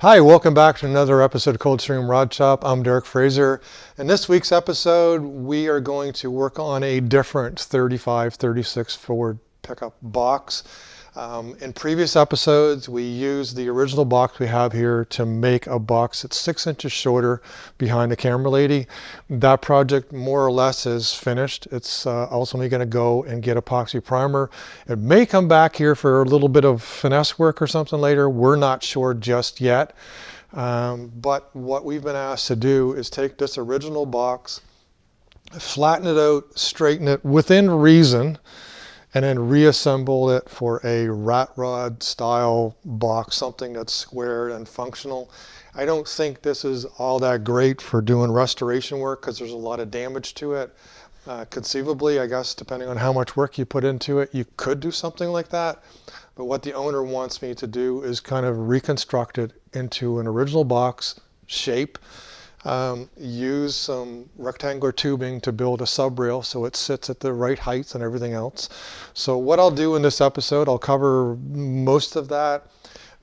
Hi, welcome back to another episode of Coldstream Rod Shop. I'm Derek Fraser. In this week's episode, we are going to work on a different 35-36 Ford pickup box. In previous episodes, we used the original box we have here to make a box that's 6 inches shorter behind the camera lady. That project more or less is finished. It's ultimately going to go and get epoxy primer. It may come back here for a little bit of finesse work or something later. We're not sure just yet. But what we've been asked to do is take this original box, flatten it out, straighten it within reason, and then reassemble it for a rat rod style box, something that's square and functional. I don't think this is all that great for doing restoration work because there's a lot of damage to it. Conceivably, I guess, depending on how much work you put into it, you could do something like that. But what the owner wants me to do is kind of reconstruct it into an original box shape. Use some rectangular tubing to build a subrail so it sits at the right height and everything else. So what I'll do in this episode, I'll cover most of that.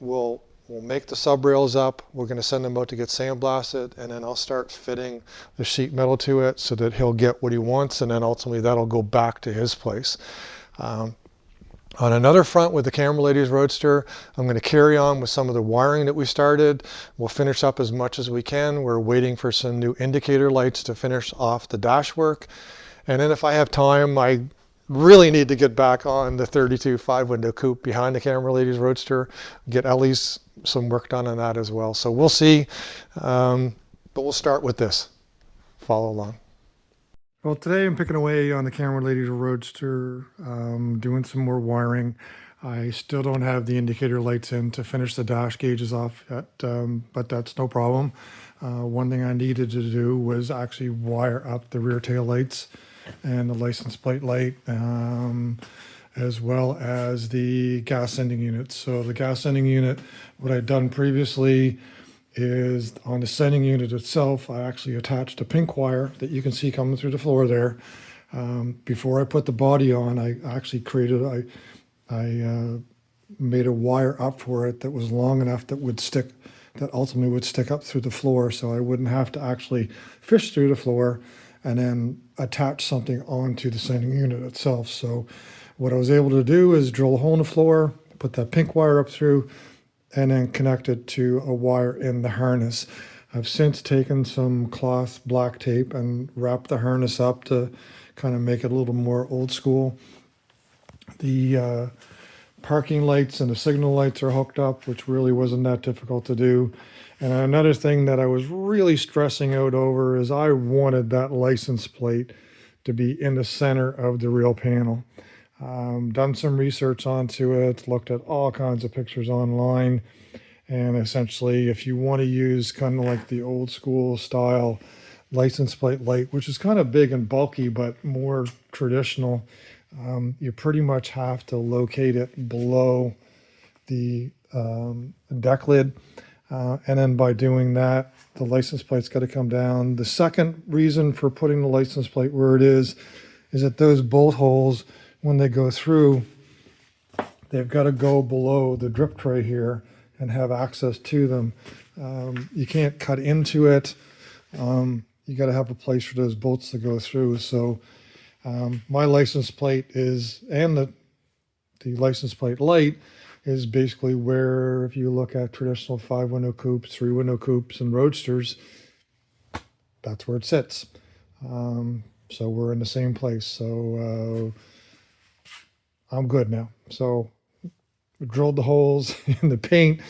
We'll make the subrails up. We're going to send them out to get sandblasted, and then I'll start fitting the sheet metal to it so that he'll get what he wants, and then ultimately that'll go back to his place. On another front with the camera lady's Roadster, I'm going to carry on with some of the wiring that we started. We'll finish up as much as we can. We're waiting for some new indicator lights to finish off the dash work. And then if I have time, I really need to get back on the 32 5-window coupe behind the camera lady's Roadster, get at least some work done on that as well. So we'll see, but we'll start with this. Follow along. Well, today I'm picking away on the camera lady's Roadster, doing some more wiring. I still don't have the indicator lights in to finish the dash gauges off yet, but that's no problem. One thing I needed to do was actually wire up the rear tail lights and the license plate light, as well as the gas sending unit. So the gas sending unit, what I'd done previously is on the sending unit itself, I actually attached a pink wire that you can see coming through the floor there. Before I put the body on, I actually I made a wire up for it that was long enough that ultimately would stick up through the floor, so I wouldn't have to actually fish through the floor and then attach something onto the sending unit itself. So what I was able to do is drill a hole in the floor, put that pink wire up through, and then connect it to a wire in the harness. I've since taken some cloth black tape and wrapped the harness up to kind of make it a little more old school. The parking lights and the signal lights are hooked up, which really wasn't that difficult to do. And another thing that I was really stressing out over is I wanted that license plate to be in the center of the rear panel. Done some research onto it, looked at all kinds of pictures online, and essentially if you want to use kind of like the old school style license plate light, which is kind of big and bulky but more traditional, you pretty much have to locate it below the deck lid, and then by doing that the license plate's got to come down. The second reason for putting the license plate where it is that those bolt holes, when they go through, they've got to go below the drip tray here and have access to them. You can't cut into it. You got to have a place for those bolts to go through. So my license plate is, and the license plate light is basically where, if you look at traditional 5-window coupes, 3-window coupes, and Roadsters, that's where it sits. So we're in the same place. So I'm good now. So we drilled the holes in the paint,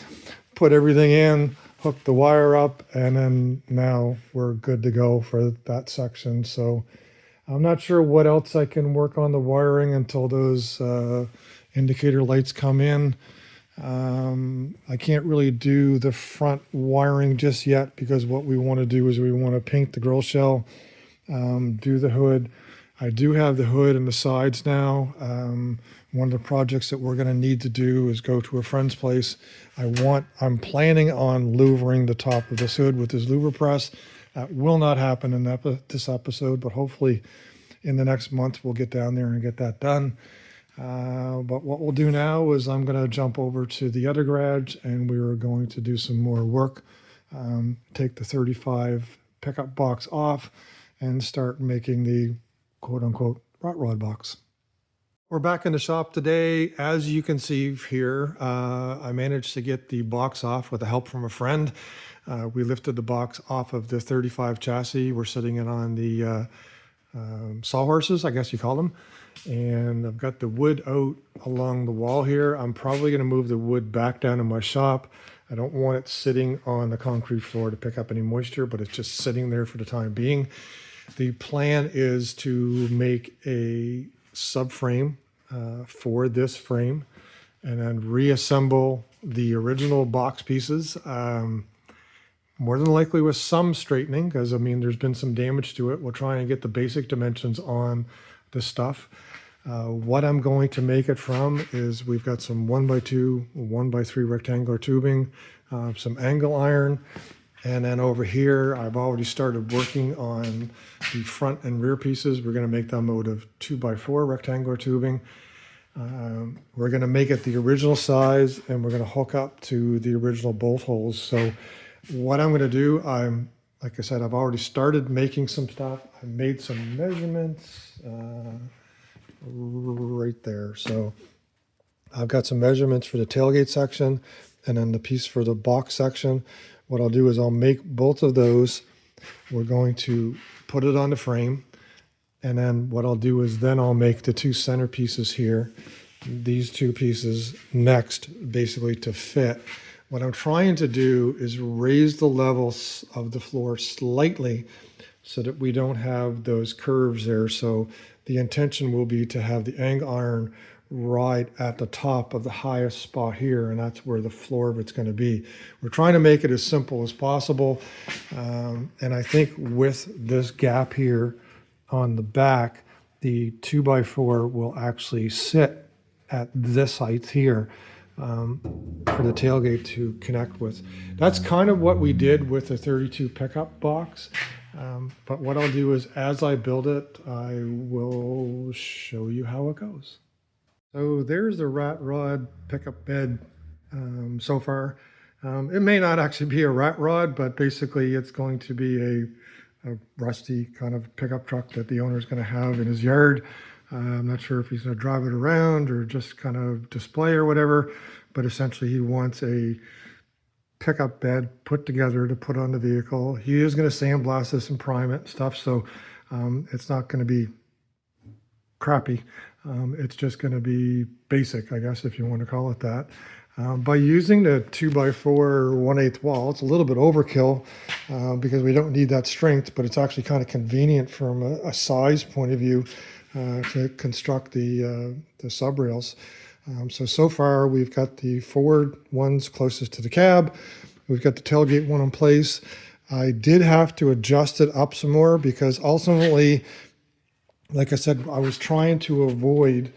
put everything in, hooked the wire up, and then now we're good to go for that section. So I'm not sure what else I can work on the wiring until those indicator lights come in. I can't really do the front wiring just yet because what we want to do is we want to paint the grill shell, do the hood. I do have the hood and the sides now. One of the projects that we're going to need to do is go to a friend's place. I'm planning on louvering the top of this hood with this louver press. That will not happen in this episode, but hopefully in the next month we'll get down there and get that done. But what we'll do now is I'm going to jump over to the other garage and we are going to do some more work. Take the 35 pickup box off and start making the quote-unquote rot rod box. We're back in the shop today. As you can see here, I managed to get the box off with the help from a friend. We lifted the box off of the 35 chassis. We're sitting it on the sawhorses, I guess you call them. And I've got the wood out along the wall here. I'm probably going to move the wood back down in my shop. I don't want it sitting on the concrete floor to pick up any moisture, but it's just sitting there for the time being. The plan is to make a subframe for this frame and then reassemble the original box pieces. More than likely with some straightening, because I mean there's been some damage to it. We'll try and get the basic dimensions on the stuff. What I'm going to make it from is we've got some 1x2, 1x3 rectangular tubing, some angle iron, and then over here I've already started working on the front and rear pieces. We're going to make them out of 2x4 rectangular tubing. We're going to make it the original size and we're going to hook up to the original bolt holes. So what I'm going to do, like I said, I've already started making some stuff. I made some measurements right there. So I've got some measurements for the tailgate section and then the piece for the box section. What I'll do is I'll make both of those. We're going to put it on the frame. And then what I'll do is then I'll make the two center pieces here, these two pieces next, basically to fit. What I'm trying to do is raise the levels of the floor slightly so that we don't have those curves there. So the intention will be to have the angle iron right at the top of the highest spot here, and that's where the floor of it's going to be. We're trying to make it as simple as possible. And I think with this gap here on the back, the 2x4 will actually sit at this height here. For the tailgate to connect with. That's kind of what we did with the 32 pickup box. But what I'll do is as I build it, I will show you how it goes. So there's the rat rod pickup bed so far. It may not actually be a rat rod, but basically it's going to be a rusty kind of pickup truck that the owner is going to have in his yard. I'm not sure if he's going to drive it around or just kind of display or whatever, but essentially he wants a pickup bed put together to put on the vehicle. He is going to sandblast this and prime it and stuff, so it's not going to be crappy. It's just going to be basic, I guess, if you want to call it that. By using the 2x4 1/8 wall, it's a little bit overkill because we don't need that strength, but it's actually kind of convenient from a size point of view to construct the subrails. So far we've got the forward ones closest to the cab. We've got the tailgate one in place. I did have to adjust it up some more because ultimately, like I said, I was trying to avoid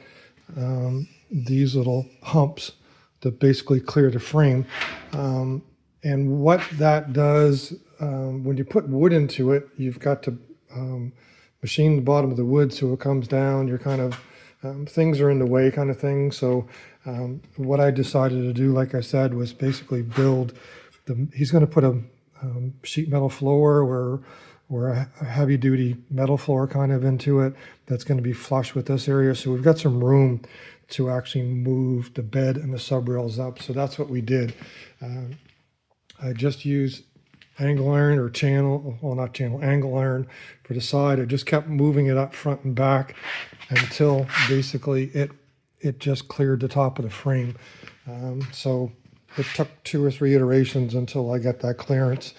these little humps that basically clear the frame. And what that does, when you put wood into it, you've got to machine the bottom of the wood so it comes down. You're kind of, things are in the way kind of thing. So what I decided to do, like I said, was basically build he's going to put a sheet metal floor or a heavy duty metal floor kind of into it that's going to be flush with this area. So we've got some room to actually move the bed and the subrails up. So that's what we did. I just used angle iron or channel, well not channel, angle iron for the side. I just kept moving it up front and back until basically it just cleared the top of the frame. So it took 2 or 3 iterations until I got that clearance.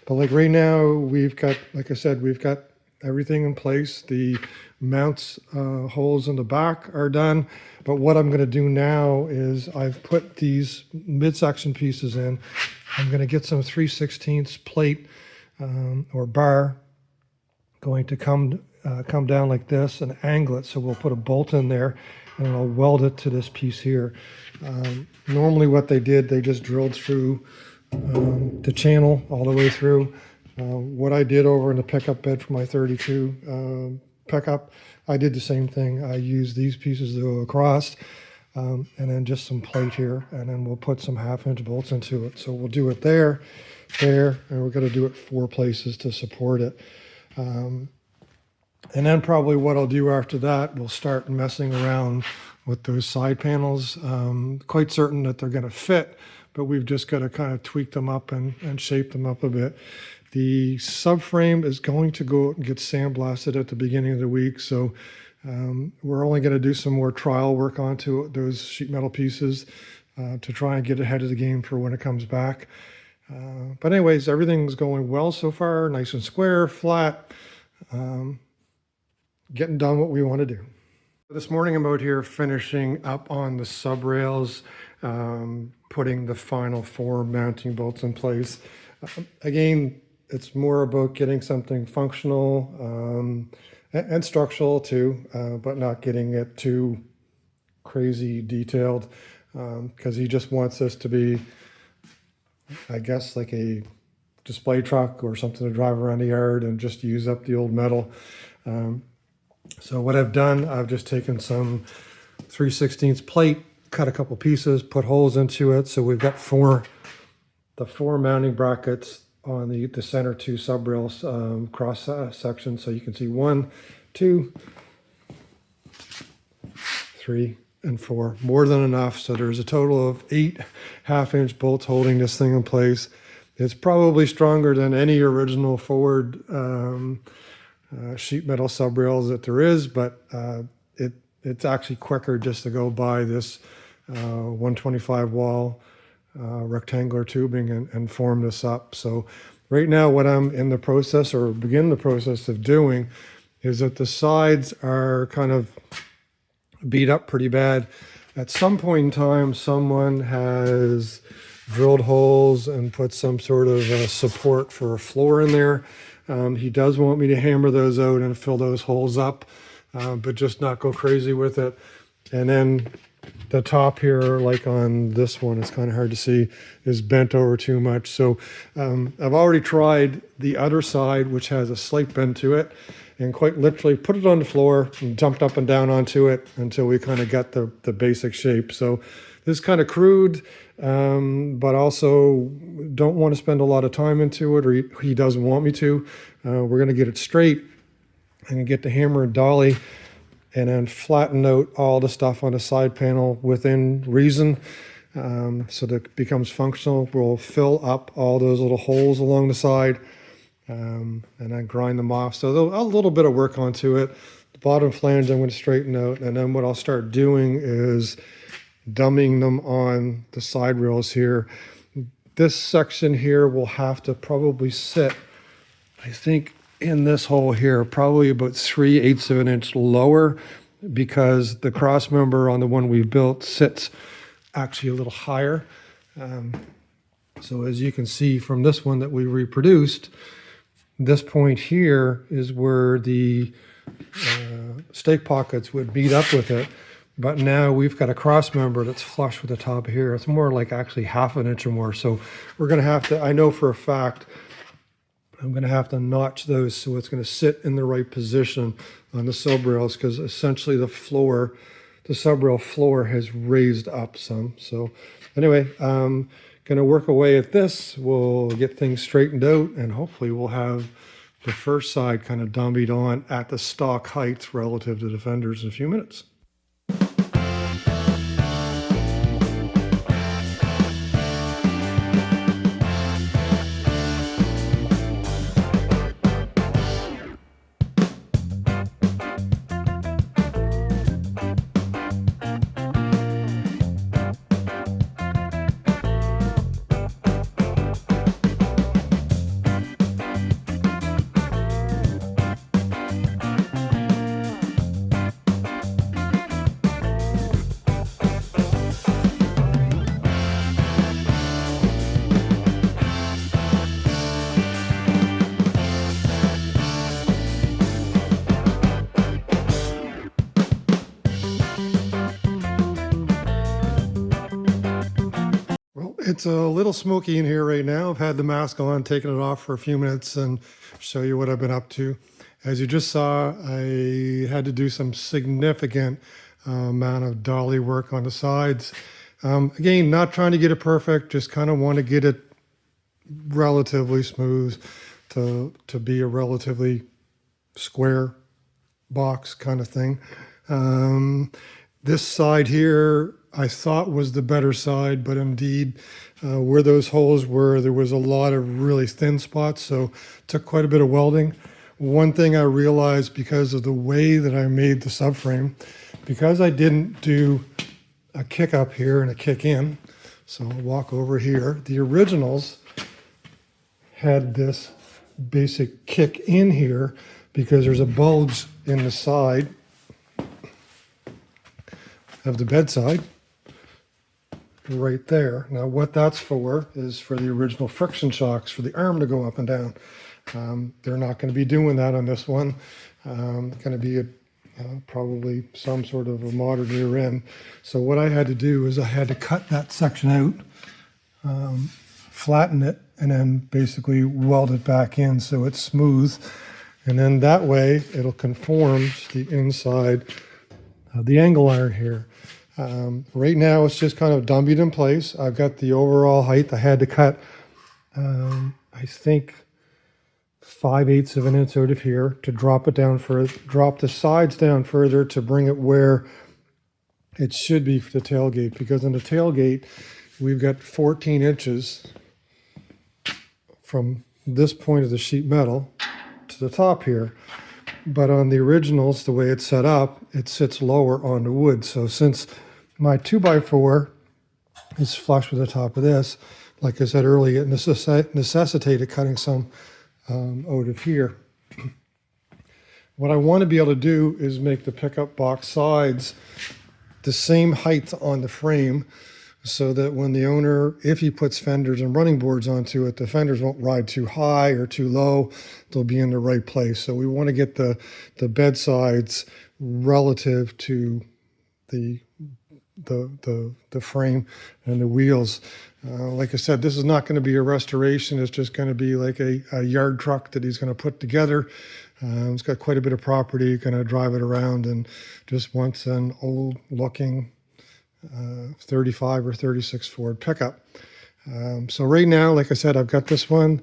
But like right now, we've got, like I said, we've got everything in place. The mounts holes in the back are done. But what I'm going to do now is I've put these midsection pieces in. I'm going to get some 3/16 plate or bar going to come down like this and angle it. So we'll put a bolt in there and I'll weld it to this piece here. Normally what they did, they just drilled through the channel all the way through. What I did over in the pickup bed for my 32, pickup, I did the same thing. I used these pieces to go across, and then just some plate here, and then we'll put some 1/2-inch bolts into it. So we'll do it there, and we're going to do it 4 places to support it. And then probably what I'll do after that, we'll start messing around with those side panels. Quite certain that they're going to fit, but we've just got to kind of tweak them up and shape them up a bit. The subframe is going to go out and get sandblasted at the beginning of the week, so we're only going to do some more trial work onto those sheet metal pieces to try and get ahead of the game for when it comes back. But anyways, everything's going well so far, nice and square, flat, getting done what we want to do. This morning I'm out here finishing up on the subrails, putting the final 4 mounting bolts in place. Again, it's more about getting something functional and structural too, but not getting it too crazy detailed, because he just wants this to be, I guess, like a display truck or something to drive around the yard and just use up the old metal. So what I've done, I've just taken some 3/16 plate, cut a couple pieces, put holes into it. So we've got the four mounting brackets on the center 2 subrails cross section. So you can see 1, 2, 3, and 4, more than enough. So there's a total of 8 1/2-inch bolts holding this thing in place. It's probably stronger than any original forward sheet metal subrails that there is, but it's actually quicker just to go buy this 125 wall rectangular tubing and form this up. So right now what I'm in the process, or begin the process of doing, is that the sides are kind of beat up pretty bad. At some point in time, someone has drilled holes and put some sort of support for a floor in there. He does want me to hammer those out and fill those holes up, but just not go crazy with it. And then the top here, like on this one, it's kind of hard to see, is bent over too much. So I've already tried the other side, which has a slight bend to it, and quite literally put it on the floor and jumped up and down onto it until we kind of got the basic shape. So this is kind of crude, but also don't want to spend a lot of time into it, or he doesn't want me to. We're going to get it straight and get the hammer and dolly, and then flatten out all the stuff on the side panel within reason, so that it becomes functional. We'll fill up all those little holes along the side, and then grind them off. So a little bit of work onto it. The bottom flange I'm going to straighten out, and then what I'll start doing is dumbing them on the side rails here. This section here will have to probably sit, I think, in this hole here, probably about 3/8 of an inch lower, because the cross member on the one we built sits actually a little higher. So as you can see from this one that we reproduced, this point here is where the stake pockets would beat up with it. But now we've got a cross member that's flush with the top here. It's more like actually 1/2 inch or more. So we're going to have to, I know for a fact, I'm going to have to notch those so it's going to sit in the right position on the subrails, because essentially the subrail floor has raised up some. So anyway, going to work away at this. We'll get things straightened out, and hopefully we'll have the first side kind of dummied on at the stock heights relative to the fenders in a few minutes. It's a little smoky in here right now. I've had the mask on, taken it off for a few minutes, and show you what I've been up to. As you just saw, I had to do some significant amount of dolly work on the sides. Again, not trying to get it perfect, just kind of want to get it relatively smooth to be a relatively square box kind of thing. This side here I thought was the better side, but indeed where those holes were, there was a lot of really thin spots, so it took quite a bit of welding. One thing I realized because of the way that I made the subframe, because I didn't do a kick up here and a kick in, so I'll walk over here. The originals had this basic kick in here because there's a bulge in the side of the bedside right there. Now what that's for is for the original friction shocks for the arm to go up and down. They're not going to be doing that on this one. Going to be probably some sort of a modern rear end. So what I had to do is I had to cut that section out, flatten it, and then basically weld it back in so it's smooth. And then that way it'll conform to the inside of the angle iron here. Right now it's just kind of dummied in place. I've got the overall height. I had to cut, I think, 5/8 of an inch out of here to drop it down further, drop the sides down further to bring it where it should be for the tailgate. Because on the tailgate, we've got 14 inches from this point of the sheet metal to the top here. But on the originals, the way it's set up, it sits lower on the wood. So since my 2x4 is flush with the top of this, like I said earlier, it necessitated cutting some out of here. What I want to be able to do is make the pickup box sides the same height on the frame so that when the owner, if he puts fenders and running boards onto it, the fenders won't ride too high or too low. They'll be in the right place. So we want to get the bed sides relative to the frame and the wheels. Like I said, this is not going to be a restoration. It's just going to be like a yard truck that he's going to put together. It's got quite a bit of property, going to drive it around, and just wants an old looking 35 or 36 Ford pickup. So right now, like I said, I've got this one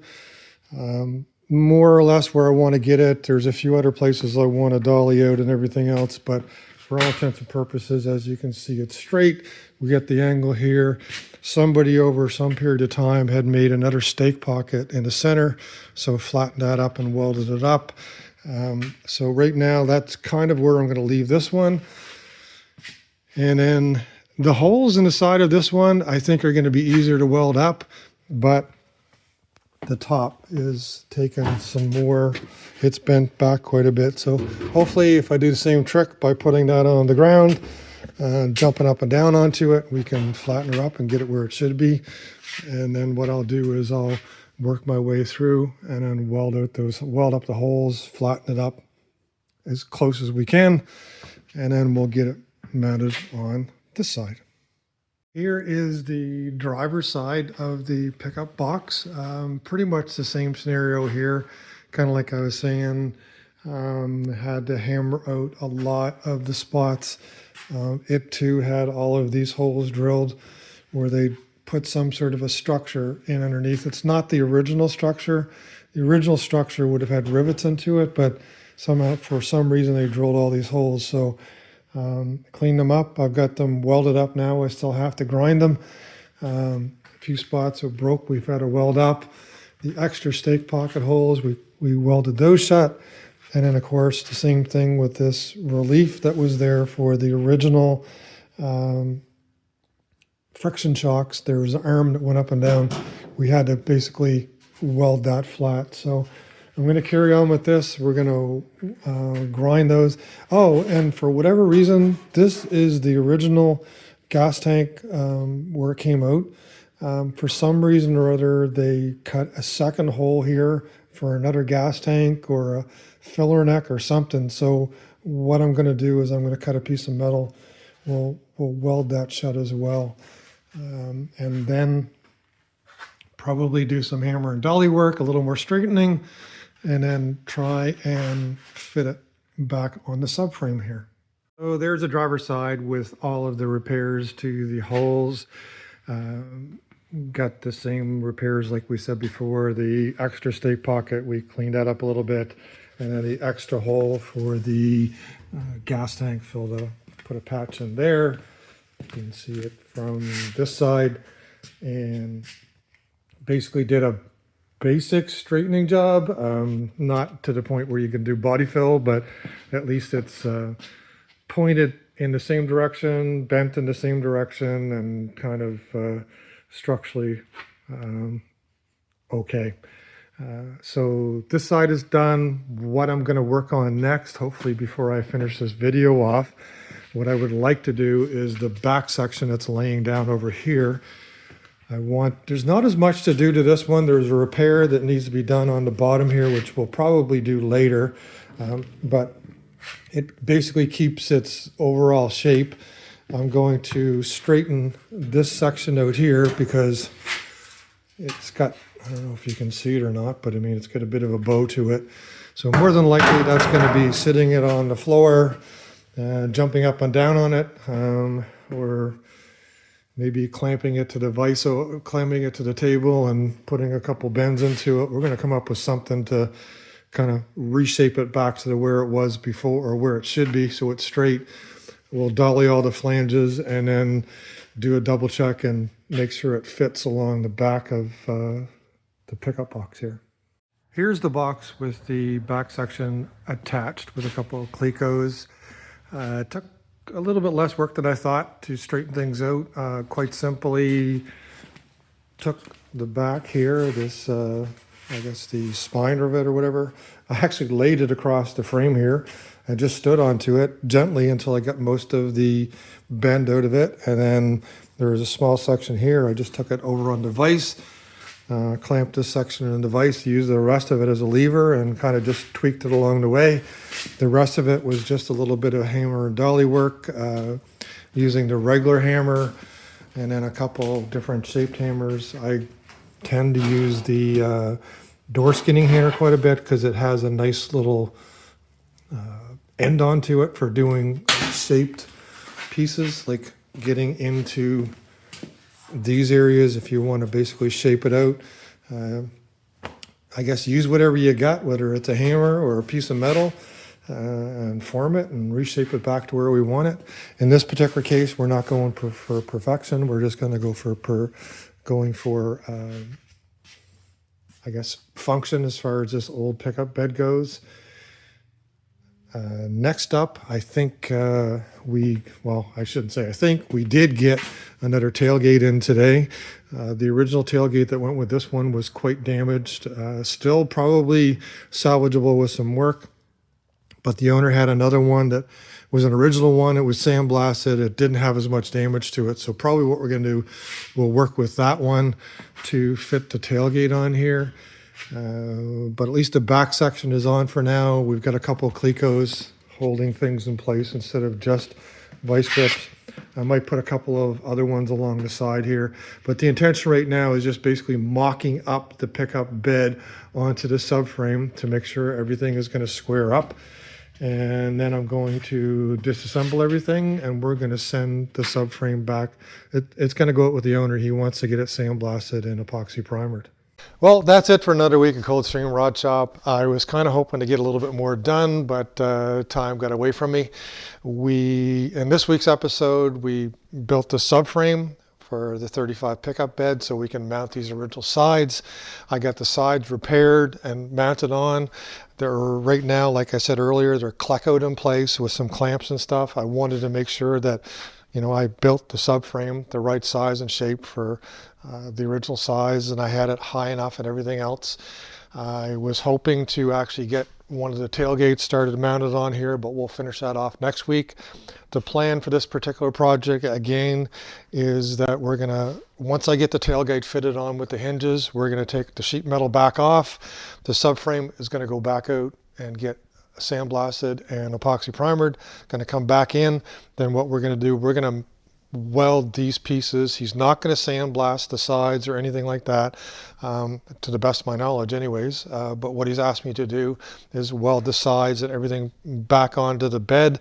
more or less where I want to get it. There's a few other places I want to dolly out and everything else, but for all intents and purposes, as you can see, it's straight. We got the angle here. Somebody over some period of time had made another stake pocket in the center, so flattened that up and welded it up. So right now, that's kind of where I'm going to leave this one. And then the holes in the side of this one, I think are going to be easier to weld up, but the top is taking some more. It's bent back quite a bit. So hopefully if I do the same trick by putting that on the ground, jumping up and down onto it, we can flatten her up and get it where it should be. And then what I'll do is I'll work my way through and then weld up the holes, flatten it up as close as we can, and then we'll get it mounted on this side. Here is the driver's side of the pickup box. Pretty much the same scenario here. Kind of like I was saying, had to hammer out a lot of the spots. It too had all of these holes drilled where they put some sort of a structure in underneath. It's not the original structure. The original structure would have had rivets into it, but somehow, for some reason, they drilled all these holes. So cleaned them up. I've got them welded up now. I still have to grind them. A few spots are broke. We've had to weld up. The extra stake pocket holes, we welded those shut. And then, of course, the same thing with this relief that was there for the original friction shocks. There was an arm that went up and down. We had to basically weld that flat. So I'm going to carry on with this. We're going to grind those. Oh, and for whatever reason, this is the original gas tank where it came out. For some reason or other, they cut a second hole here for another gas tank or a filler neck or something. So what I'm going to do is I'm going to cut a piece of metal. We'll weld that shut as well. And then probably do some hammer and dolly work, a little more straightening. and then try and fit it back on the subframe here. So there's the driver's side with all of the repairs to the holes. Got the same repairs like we said before. The extra stake pocket, we cleaned that up a little bit. And then the extra hole for the gas tank, put a patch in there. You can see it from this side. And basically did a basic straightening job. Not to the point where you can do body fill, but at least it's pointed in the same direction, bent in the same direction, and kind of structurally okay. So this side is done. What I'm going to work on next, hopefully before I finish this video off, what I would like to do is the back section that's laying down over here. There's not as much to do to this one. There's a repair that needs to be done on the bottom here, which we'll probably do later. But it basically keeps its overall shape. I'm going to straighten this section out here because it's got, I don't know if you can see it or not, but I mean, it's got a bit of a bow to it. So more than likely that's going to be sitting it on the floor, jumping up and down on it, or maybe clamping it to the vise, clamping it to the table and putting a couple bends into it. We're going to come up with something to kind of reshape it back to where it was before, or where it should be, so it's straight. We'll dolly all the flanges and then do a double check and make sure it fits along the back of the pickup box here. Here's the box with the back section attached with a couple of Clecos. It took a little bit less work than I thought to straighten things out. Quite simply took the back here, this I guess the spine of it or whatever. I actually laid it across the frame here. I just stood onto it gently until I got most of the bend out of it. And then there was a small section here. I just took it over on the vise, clamped this section in the vise, used the rest of it as a lever and kind of just tweaked it along the way. The rest of it was just a little bit of hammer and dolly work, using the regular hammer and then a couple different shaped hammers. I tend to use the door skinning hammer quite a bit because it has a nice little end onto it for doing shaped pieces, like getting into these areas if you want to basically shape it out. I guess use whatever you got, whether it's a hammer or a piece of metal, and form it and reshape it back to where we want it. In this particular case, we're not going for perfection. We're just going to go for I guess function as far as this old pickup bed goes. Next up, I think I shouldn't say I think, we did get another tailgate in today. The original tailgate that went with this one was quite damaged, still probably salvageable with some work, but the owner had another one that was an original one. It was sandblasted. It didn't have as much damage to it. So probably what we're going to do, we'll work with that one to fit the tailgate on here. But at least the back section is on for now. We've got a couple of Clecos holding things in place instead of just vice grips. I might put a couple of other ones along the side here. But the intention right now is just basically mocking up the pickup bed onto the subframe to make sure everything is going to square up. And then I'm going to disassemble everything and we're going to send the subframe back. It's going to go out with the owner. He wants to get it sandblasted and epoxy primered. Well, that's it for another week of Coldstream Rod Shop. I was kind of hoping to get a little bit more done, but time got away from me. In this week's episode, we built the subframe for the 35 pickup bed so we can mount these original sides. I got the sides repaired and mounted on. They're right now, like I said earlier, they're Clecoed in place with some clamps and stuff. I wanted to make sure that, I built the subframe the right size and shape for the original size, and I had it high enough and everything else. I was hoping to actually get one of the tailgates started mounted on here, but we'll finish that off next week. The plan for this particular project, again, is that we're going to, once I get the tailgate fitted on with the hinges, we're going to take the sheet metal back off. The subframe is going to go back out and get sandblasted and epoxy primered, going to come back in. Then what we're going to do, we're going to weld these pieces. He's not going to sandblast the sides or anything like that, to the best of my knowledge anyways. But what he's asked me to do is weld the sides and everything back onto the bed,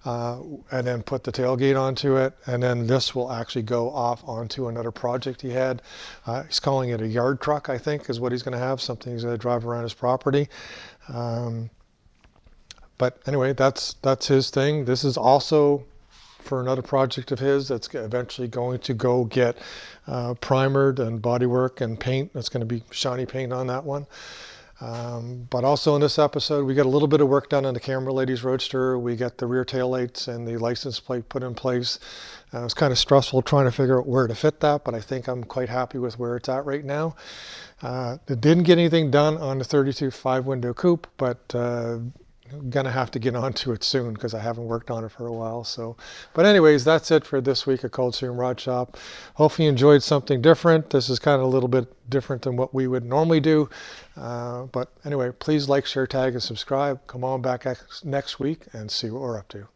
and then put the tailgate onto it. And then this will actually go off onto another project he had. He's calling it a yard truck, I think, is what he's going to have, something he's going to drive around his property. But anyway, that's his thing. This is also for another project of his that's eventually going to go get primered and bodywork and paint. That's going to be shiny paint on that one. But also in this episode, we got a little bit of work done on the camera lady's Roadster. We got the rear tail lights and the license plate put in place. It was kind of stressful trying to figure out where to fit that, but I think I'm quite happy with where it's at right now. It didn't get anything done on the 32 5-window coupe, but gonna have to get onto it soon because I haven't worked on it for a while. So, but anyways, that's it for this week at Coldstream Rod Shop. Hopefully you enjoyed something different. This is kind of a little bit different than what we would normally do. But anyway, please like, share, tag, and subscribe. Come on back next week and see what we're up to.